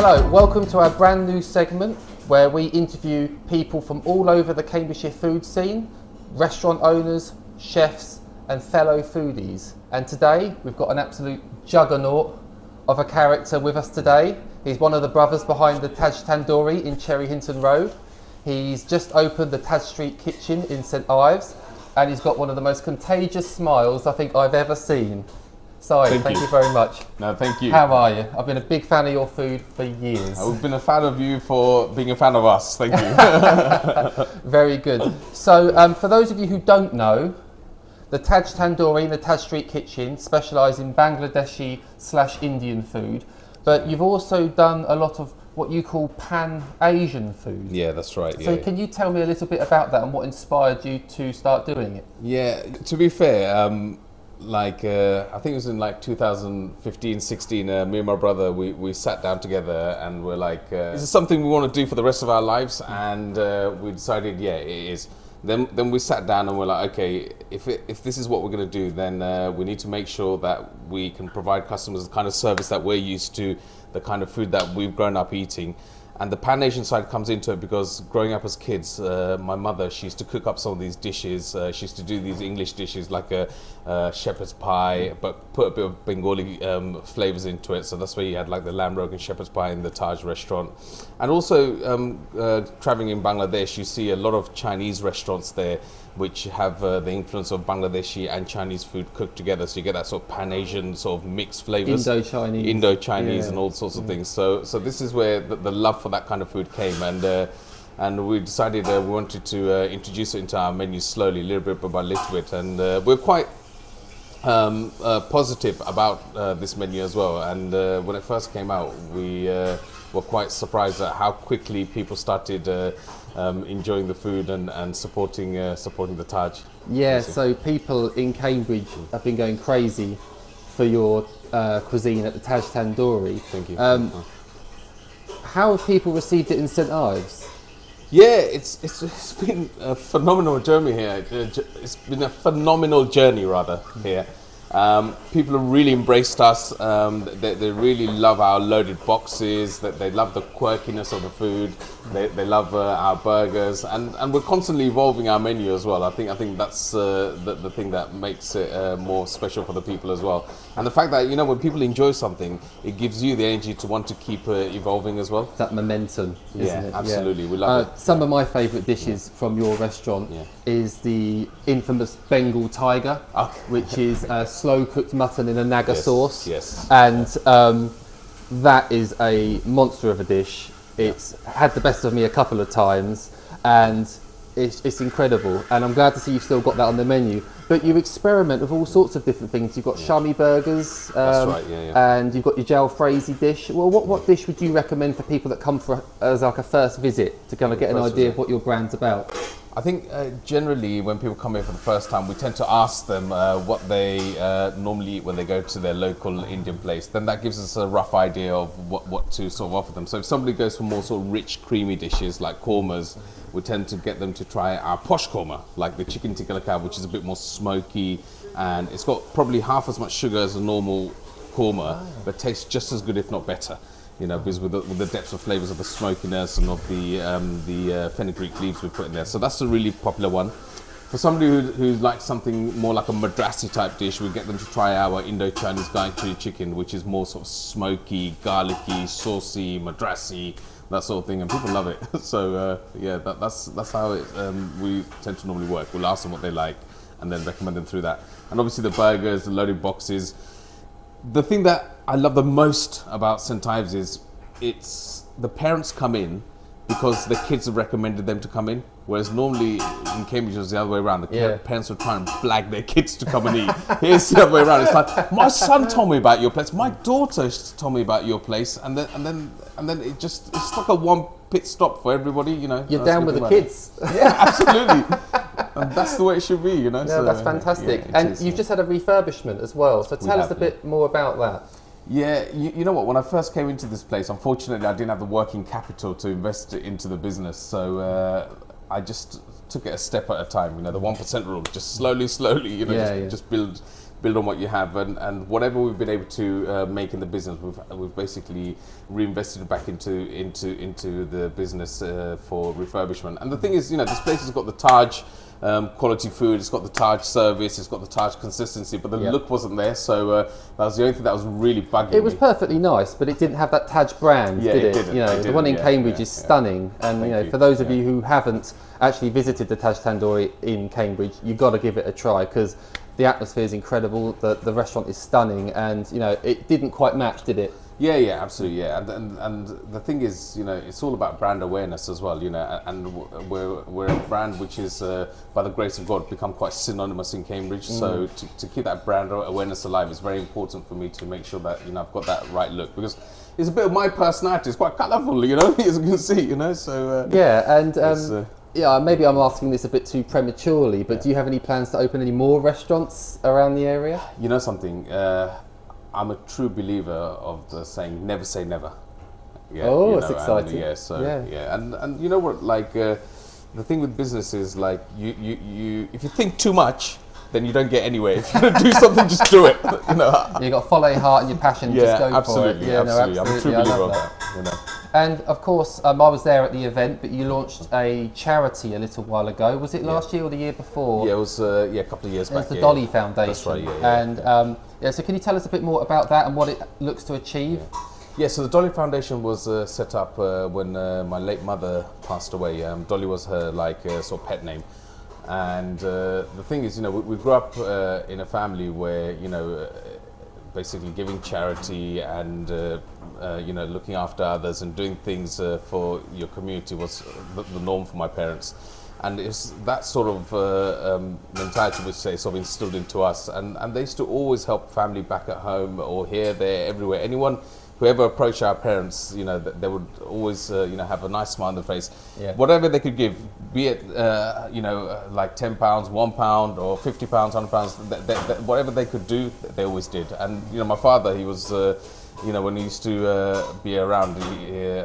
Hello, welcome to our brand new segment where we interview people from all over the Cambridgeshire food scene, restaurant owners, chefs and fellow foodies. And today we've got an absolute juggernaut of a character with us today. He's one of the brothers behind the Taj Tandoori in Cherry Hinton Road. He's just opened the Taj Street Kitchen in St Ives, and he's got one of the most contagious smiles I think I've ever seen. Syed, thank you very much. No, thank you. How are you? I've been a big fan of your food for years. I've been a fan of you for being a fan of us. Thank you. Very good. So for those of you who don't know, the Taj Tandoori and the Taj Street Kitchen specialise in Bangladeshi/Indian food, but you've also done a lot of what you call Pan-Asian food. Yeah, that's right. So can you tell me a little bit about that and what inspired you to start doing it? Yeah, to be fair, I think it was in like 2015, 16, me and my brother, we sat down together and we're like, this is something we want to do for the rest of our lives, and we decided, yeah, it is. Then we sat down and we're like, okay, if this is what we're going to do, then we need to make sure that we can provide customers the kind of service that we're used to, the kind of food that we've grown up eating. And the Pan-Asian side comes into it because growing up as kids, my mother, she used to cook up some of these dishes. She used to do these English dishes like a shepherd's pie, but put a bit of Bengali flavors into it. So that's where you had like the lamb rogan shepherd's pie in the Taj restaurant. And also traveling in Bangladesh, you see a lot of Chinese restaurants there which have the influence of Bangladeshi and Chinese food cooked together. So you get that sort of Pan-Asian sort of mixed flavors. Indo-Chinese and all sorts of things. So this is where the love for that kind of food came, and we decided we wanted to introduce it into our menu slowly, little bit by little bit, and we're quite positive about this menu as well. And when it first came out, we were quite surprised at how quickly people started enjoying the food and supporting the Taj. Yeah, so people in Cambridge have been going crazy for your cuisine at the Taj Tandoori. Thank you. How have people received it in St Ives? Yeah, it's been a phenomenal journey here. It's been a phenomenal journey here. People have really embraced us. They really love our loaded boxes. That they love the quirkiness of the food. They love our burgers, and we're constantly evolving our menu as well. I think that's the thing that makes it more special for the people as well. And the fact that when people enjoy something, it gives you the energy to want to keep evolving as well. That momentum, isn't it? Absolutely. We love it. Some of my favourite dishes from your restaurant is the infamous Bengal tiger, which is slow cooked mutton in a naga sauce. Yes. And that is a monster of a dish. It's had the best of me a couple of times, and it's incredible. And I'm glad to see you've still got that on the menu. But you experiment with all sorts of different things. You've got shami burgers, that's right, and you've got your jalfrezi dish. Well, what dish would you recommend for people that come as like a first visit to kind of get an idea of what your brand's about? I think generally when people come here for the first time, we tend to ask them what they normally eat when they go to their local Indian place. Then that gives us a rough idea of what to sort of offer them. So if somebody goes for more sort of rich, creamy dishes like kormas, we tend to get them to try our posh korma, like the chicken tikka lakab, which is a bit more smoky, and it's got probably half as much sugar as a normal korma, but tastes just as good, if not better. Because with the depths of flavors of the smokiness and of the fenugreek leaves we put in there. So that's a really popular one. For somebody who likes something more like a Madrasi type dish, we get them to try our Indo-Chinese Gayatri chicken, which is more sort of smoky, garlicky, saucy, Madrasi, that sort of thing, and people love it. So that's how we tend to normally work. We'll ask them what they like and then recommend them through that. And obviously the burgers, the loaded boxes. The thing that I love the most about St Ives is it's the parents come in because the kids have recommended them to come in, whereas normally in Cambridge it was the other way around. The parents would try and blag their kids to come and eat. Here's the other way around. It's like, my son told me about your place, my daughter told me about your place, and then it's like a one pit stop for everybody. You're down with the kids. Yeah, absolutely. And that's the way it should be, No, so, that's fantastic. You've just had a refurbishment as well. So tell us a bit more about that. Yeah, you know what? When I first came into this place, unfortunately, I didn't have the working capital to invest it into the business. So I just took it a step at a time. The 1% rule, just slowly. Just build build on what you have, and whatever we've been able to make in the business, we've basically reinvested it back into the business for refurbishment. And the thing is, this place has got the Taj quality food, it's got the Taj service, it's got the Taj consistency, but the look wasn't there, so that was the only thing that was really bugging me. It was perfectly nice, but it didn't have that Taj brand, did it? Didn't, the one in Cambridge is stunning, and for those of you who haven't actually visited the Taj Tandoori in Cambridge, you've got to give it a try, because the atmosphere is incredible, the restaurant is stunning, and it didn't quite match, did it? Yeah, absolutely, and the thing is, it's all about brand awareness as well, and we're a brand which is, by the grace of God, become quite synonymous in Cambridge. So to keep that brand awareness alive is very important for me to make sure that I've got that right look, because it's a bit of my personality. It's quite colourful, as you can see, So maybe I'm asking this a bit too prematurely, but do you have any plans to open any more restaurants around the area? You know something. I'm a true believer of the saying, never say never. Yeah, that's exciting. And you know what, the thing with business is, you if you think too much, then you don't get anywhere. If you're going to do something, just do it. You've got to follow your heart and your passion, just go absolutely, for it. Absolutely. I'm a true believer of that. And of course, I was there at the event, but you launched a charity a little while ago. Was it last year or the year before? Yeah, it was a couple of years back. It was the Dolly Foundation. That's right, And so can you tell us a bit more about that and what it looks to achieve? Yeah, so the Dolly Foundation was set up when my late mother passed away. Dolly was her sort of pet name. And the thing is, we grew up in a family where, basically giving charity and looking after others and doing things for your community was the norm for my parents. And it's that sort of mentality which they sort of instilled into us. And they used to always help family back at home or here, there, everywhere. Whoever approached our parents, they would always, have a nice smile on their face. Yeah. Whatever they could give, be it, like £10, £1, or £50, £100, whatever they could do, they always did. And my father, he was, when he used to be around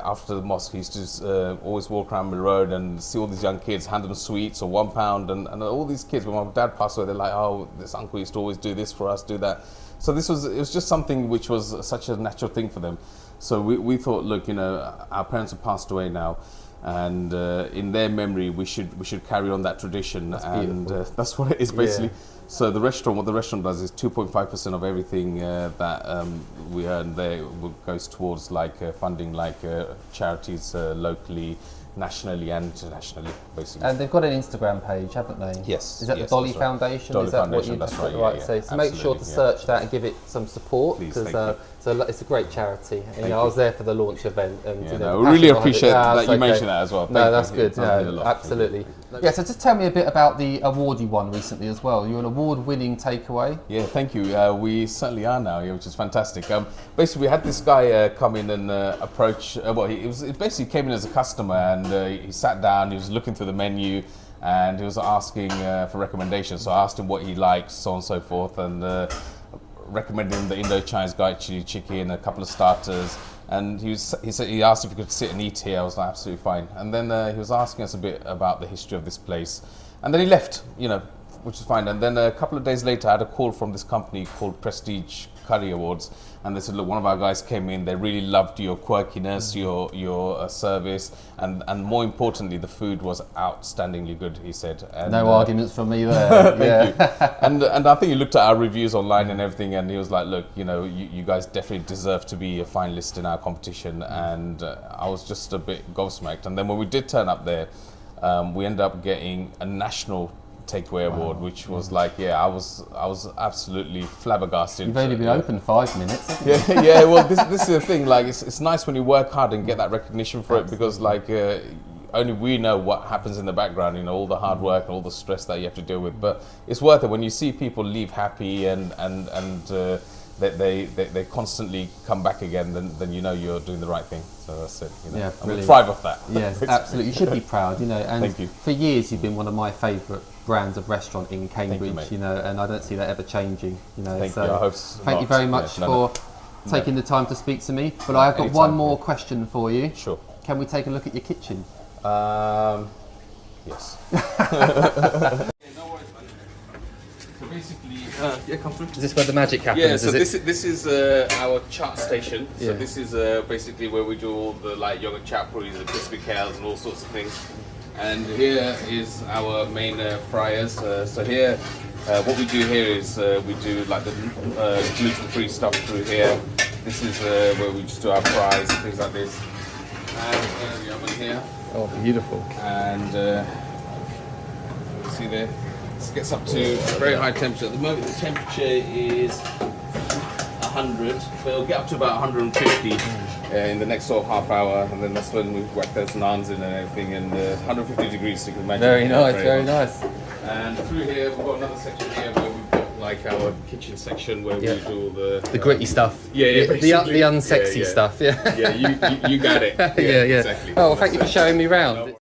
after the mosque, he used to always walk around the road and see all these young kids, hand them sweets or £1, and all these kids. When my dad passed away, they're like, "Oh, this uncle used to always do this for us, do that." So it was just something which was such a natural thing for them. So we thought, look, our parents have passed away now, and in their memory, we should carry on that tradition. That's what it is basically. Yeah. So what the restaurant does is 2.5% of everything that we earn there goes towards funding charities locally, nationally and internationally, basically. And they've got an Instagram page, haven't they? Yes. Is that the Dolly Foundation? Dolly is that Foundation, what you, that's right. So make sure to search that and give it some support, because it's a great charity. And, I was there for the launch event, and we really appreciate that you mentioned that as well. That's good. Absolutely. Yeah. So just tell me a bit about the award you won recently as well. You're an award-winning takeaway. Yeah, thank you. We certainly are now, which is fantastic. Basically, we had this guy come in and approach. He basically came in as a customer, and he sat down. He was looking through the menu, and he was asking for recommendations. So I asked him what he liked, so on and so forth, and recommended him the Indo-Chinese garlic chili chicken, a couple of starters. And he asked if he could sit and eat here. I was like, absolutely fine. And then he was asking us a bit about the history of this place. And then he left, which is fine. And then a couple of days later, I had a call from this company called Prestige Curry Awards. And they said, look, one of our guys came in, they really loved your quirkiness, your service, and more importantly, the food was outstandingly good, he said. And, no arguments from me there. Thank you. And I think he looked at our reviews online and everything, and he was like, look, you guys definitely deserve to be a finalist in our competition. And I was just a bit gobsmacked. And then when we did turn up there, we ended up getting a national takeaway award, which was I was absolutely flabbergasted. You've only been open 5 minutes, haven't you? Yeah. Well, this is the thing. It's nice when you work hard and get that recognition for it, because only we know what happens in the background. All the hard work and all the stress that you have to deal with. But it's worth it when you see people leave happy and they constantly come back again. Then you're doing the right thing. So that's it. Yeah, I'm going to thrive off that. Yes, absolutely. You should be proud. And Thank you. For years you've been one of my favourite brands of restaurant in Cambridge. And I don't see that ever changing. Thank you. I hope thank you very much for taking the time to speak to me. But I've got one more question for you. Sure. Can we take a look at your kitchen? Yes. So basically, yeah, come through. Is this where the magic happens? Yeah, so is it? this is our chart station. So Yeah. this is basically where we do all the like yogurt chappuris and crispy kales and all sorts of things. And here is our main fryers. So here, what we do here is we do like the gluten-free stuff through here. This is where we just do our fries and things like this. And the oven here. Oh, beautiful. And see there, this gets up to a very high temperature. At the moment the temperature is 100, but it'll get up to about 150 in the next sort of half hour, and then that's when we whack those naans in and everything, and 150 degrees, so you can imagine. Very nice, very hot. nice. And through here we've got another section here where we've got like our kitchen section where we do all the gritty stuff. Yeah, the unsexy stuff. Yeah. Yeah, you got it. Yeah. Exactly. Oh, well, thank you for showing me round.